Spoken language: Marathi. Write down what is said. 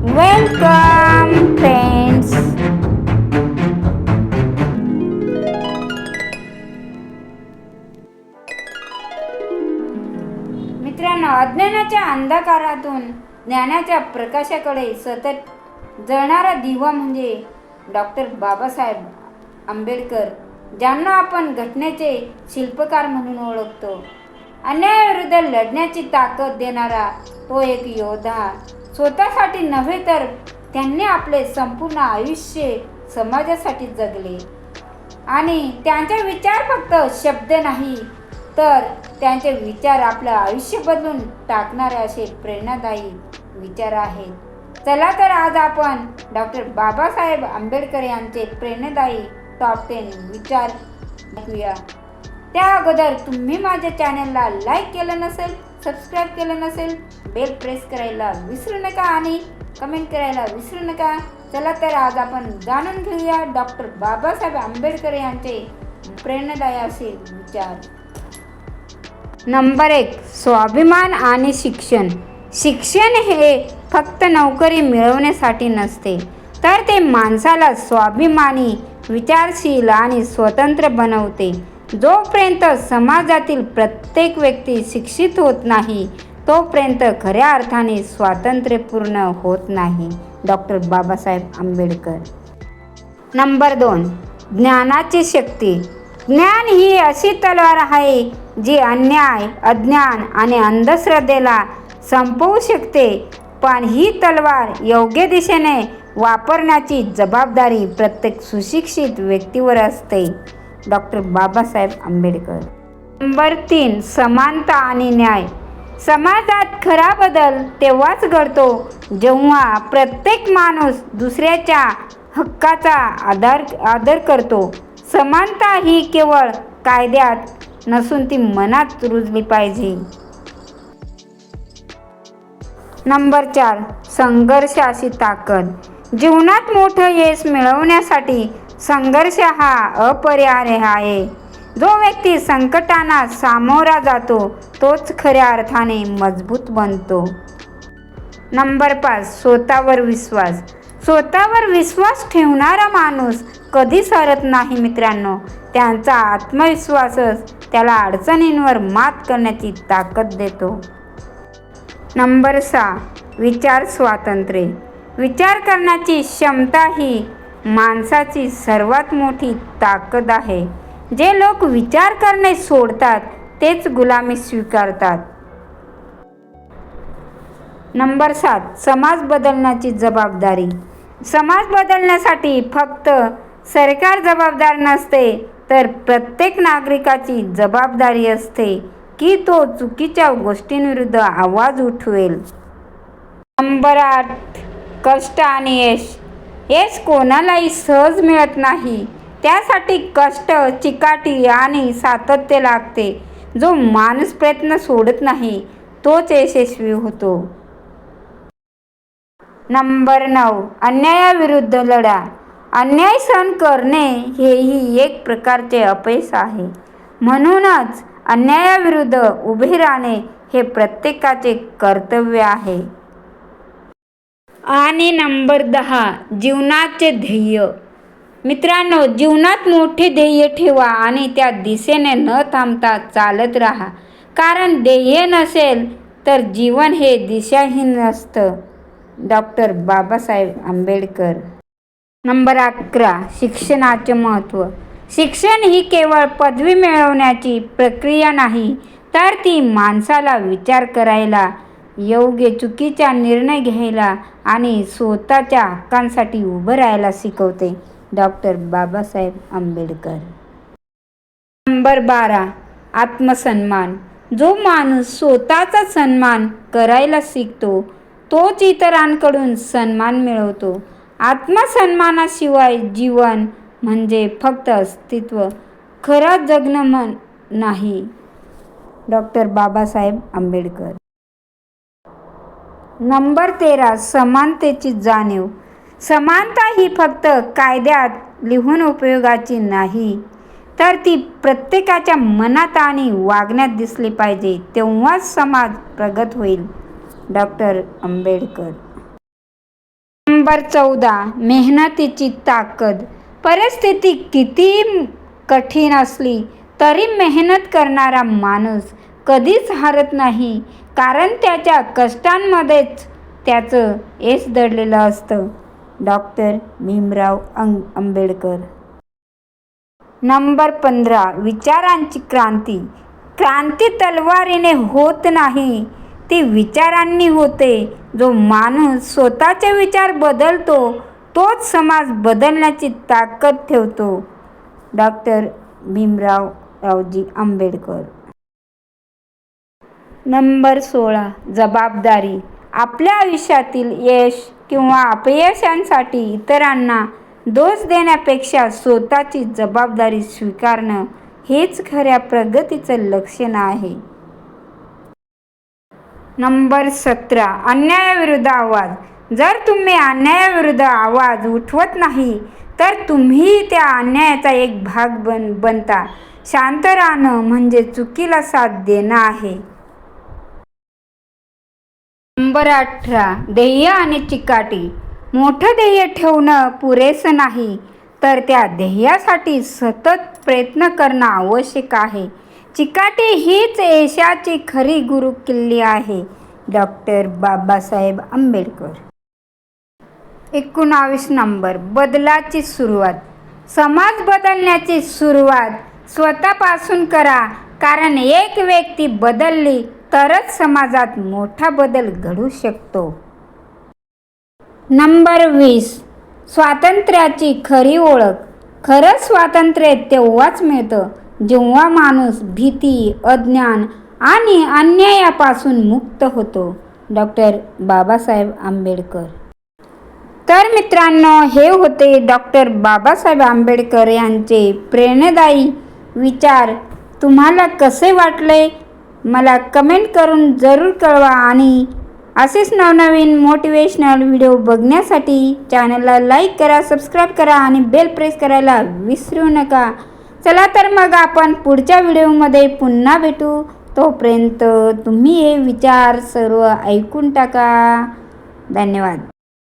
Welcome friends. मित्रांनो, अज्ञानाच्या अंधकारातून ज्ञानाच्या प्रकाशाकडे सतत जळणारा दिवा म्हणजे डॉक्टर बाबासाहेब आंबेडकर, ज्यांना आपण घटनेचे शिल्पकार म्हणून ओळखतो. अन्यायाविरुद्ध लढण्याची ताकद देणारा तो एक योद्धा. स्वतःसाठी नव्हे तर त्यांनी आपले संपूर्ण आयुष्य समाजासाठी जगले आणि त्यांचे विचार फक्त शब्द नाही तर त्यांचे विचार आपलं आयुष्य बदलून टाकणारे असे प्रेरणादायी विचार आहेत. चला तर आज आपण डॉक्टर बाबासाहेब आंबेडकर यांचे प्रेरणादायी टॉप 10 विचार ऐकूया. त्या अगोदर तुम्ही माझ्या चॅनलला लाईक केलं नसेल, सबस्क्राईब केलं नसेल, बेल प्रेस करायला विसरू नका आणि कमेंट करायला विसरू नका. चला तर आज आपण जाणून घेऊया डॉक्टर बाबासाहेब आंबेडकर यांचे प्रेरणादायी असे विचार. नंबर 1, स्वाभिमान आणि शिक्षण. शिक्षण हे फक्त नोकरी मिळवण्यासाठी नसते, तर ते माणसाला स्वाभिमानी, विचारशील आणि स्वतंत्र बनवते. जोपर्यंत समाजातील प्रत्येक व्यक्ती शिक्षित होत नाही तोपर्यंत खऱ्या अर्थाने स्वातंत्र्यपूर्ण होत नाही. डॉक्टर बाबासाहेब आंबेडकर. नंबर 2, ज्ञानाची शक्ती. ज्ञान ही अशी तलवार आहे जी अन्याय, अज्ञान आणि अंधश्रद्धेला संपवू शकते, पण ही तलवार योग्य दिशेने वापरण्याची जबाबदारी प्रत्येक सुशिक्षित व्यक्तीवर असते. डॉक्टर बाबासाहेब आंबेडकर. नंबर 3, समानता आणि न्याय. समाजात खरा बदल तेव्हाच घडतो जेव्हा प्रत्येक माणूस दुसऱ्याच्या हक्काचा आदर करतो. समानता ही केवळ कायद्यात नसून ती मनात रुजली पाहिजे. नंबर 4, संघर्षाची ताकद. जीवनात मोठं यश मिळवण्यासाठी संघर्ष हा अपरिहार्य आहे. जो व्यक्ती संकटांना सामोरा जातो तोच खऱ्या अर्थाने मजबूत बनतो. नंबर 5, स्वतःवर विश्वास. स्वतःवर विश्वास ठेवणारा माणूस कधीच हरत नाही मित्रांनो. त्यांचा आत्मविश्वासच त्याला अडचणींवर मात करण्याची ताकद देतो. नंबर 6, विचार स्वातंत्र्य. विचार करण्याची क्षमता ही माणसाची सर्वात मोठी ताकद आहे. जे लोक विचार करणे सोडतात तेच गुलामी स्वीकारतात. नंबर 7, समाज बदलण्याची जबाबदारी. समाज बदलण्यासाठी फक्त सरकार जबाबदार नसते, तर प्रत्येक नागरिकाची जबाबदारी असते की तो चुकीच्या गोष्टींविरुद्ध आवाज उठवेल. नंबर 8, कष्ट आणि यश. यश कोणालाही सहज मिळत नाही. त्यासाठी कष्ट, चिकाटी आणि सातत्य लागते. जो माणूस प्रयत्न सोडत नाही तोच यशस्वी होतो. नंबर 9, अन्यायाविरुद्ध लढा. अन्याय सहन करणे हेही एक प्रकारचे अपयश आहे. म्हणूनच अन्यायाविरुद्ध उभे राहणे हे प्रत्येकाचे कर्तव्य आहे. आणि नंबर 10, जीवनाचे ध्येय. मित्रांनो, जीवनात मोठे ध्येय ठेवा आणि त्या दिशेने न थांबता चालत राहा. कारण ध्येय नसेल तर जीवन हे दिशाहीन असतं. डॉक्टर बाबासाहेब आंबेडकर. नंबर 11, शिक्षणाचे महत्त्व. शिक्षण ही केवळ पदवी मिळवण्याची प्रक्रिया नाही, तर ती माणसाला विचार करायला, योग्य चुकीचा निर्णय घ्यायला आणि स्वतःच्या हक्कांसाठी उभं राहायला शिकवते. डॉक्टर बाबासाहेब आंबेडकर. नंबर 12, आत्मसन्मान. जो माणूस स्वतःचा सन्मान करायला शिकतो तोच इतरांकडून सन्मान मिळवतो. आत्मसन्मानाशिवाय जीवन म्हणजे फक्त अस्तित्व, खरं जगणं नाही. डॉक्टर बाबासाहेब आंबेडकर. नंबर 13, समानतेची जाणीव. समानता ही फक्त कायद्यात लिहून उपयोगाची नाही, तर ती प्रत्येकाच्या मनात आणि वागण्यात दिसली पाहिजे. तेव्हाच समाज प्रगत होईल. डॉक्टर आंबेडकर. नंबर 14, मेहनतीची ताकद. परिस्थिती किती कठीण असली तरी मेहनत करणारा माणूस कधीच हारत नाही, कारण त्याच्या कष्टांमध्येच त्याचं यश दडलेलं असतं. डॉक्टर भीमराव आंबेडकर. नंबर 15, विचारांची क्रांती. क्रांती तलवारीने होत नाही, ती विचारांनी होते. जो माणूस स्वतःचे विचार बदलतो तोच समाज बदलण्याची ताकद ठेवतो. डॉक्टर भीमराव रावजी आंबेडकर. नंबर 16, जबाबदारी. आपल्या आयुष्यातील यश किंवा अपयशांसाठी इतरांना दोष देण्यापेक्षा स्वतःची जबाबदारी स्वीकारणं हेच खऱ्या प्रगतीचं लक्षण आहे. नंबर 17, अन्यायाविरुद्ध आवाज. जर तुम्ही अन्यायाविरुद्ध आवाज उठवत नाही तर तुम्ही त्या अन्यायाचा एक भाग बनता. शांत राहणं म्हणजे चुकीला साथ देणं आहे. नंबर 18, ध्येय आणि चिकाटी. मोठं ध्येय ठेवणं पुरेसं नाही, तर त्या ध्येयासाठी सतत प्रयत्न करणं आवश्यक आहे. चिकाटी हीच यशाची खरी गुरुकिल्ली आहे. डॉक्टर बाबासाहेब आंबेडकर. 19 नंबर, बदलाची सुरुवात. समाज बदलण्याची सुरुवात स्वतःपासून करा, कारण एक व्यक्ती बदलली तरच समाजात मोठा बदल घडू शकतो. नंबर 20, स्वातंत्र्याची खरी ओळख. खरं स्वातंत्र्य तेव्हाच मिळतं जेव्हा माणूस भीती, अज्ञान आणि अन्यायापासून मुक्त होतो. डॉक्टर बाबासाहेब आंबेडकर. तर मित्रांनो, हे होते डॉक्टर बाबासाहेब आंबेडकर यांचे प्रेरणादायी विचार. तुम्हाला कसे वाटले मला कमेंट करून जरूर कळवा आणि असेच नवनवीन मोटिवेशनल व्हिडिओ बघण्यासाठी चॅनलला लाईक करा, सबस्क्राईब करा आणि बेल प्रेस करायला विसरू नका. चला तर मग आपण पुढच्या व्हिडिओमध्ये पुन्हा भेटू. तोपर्यंत तुम्ही हे विचार सर्व ऐकून टाका. धन्यवाद.